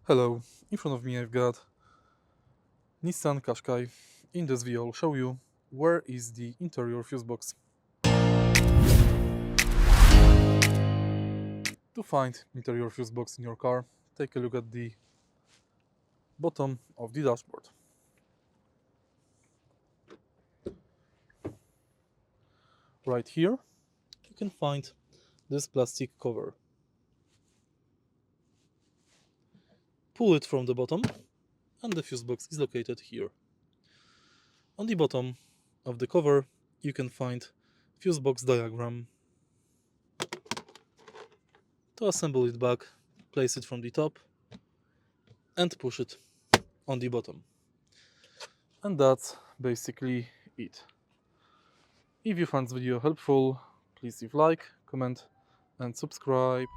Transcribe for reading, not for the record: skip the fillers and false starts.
Hello, in front of me I've got Nissan Qashqai. In this video I'll show you where is the interior fuse box. To find interior fuse box in your car, take a look at the bottom of the dashboard. Right here you can find this plastic cover. Pull it from the bottom and the fuse box is located here. On the bottom of the cover you can find fuse box diagram. To assemble it back, place it from the top and push it on the bottom. And that's basically it. If you found this video helpful, please leave like, comment and subscribe.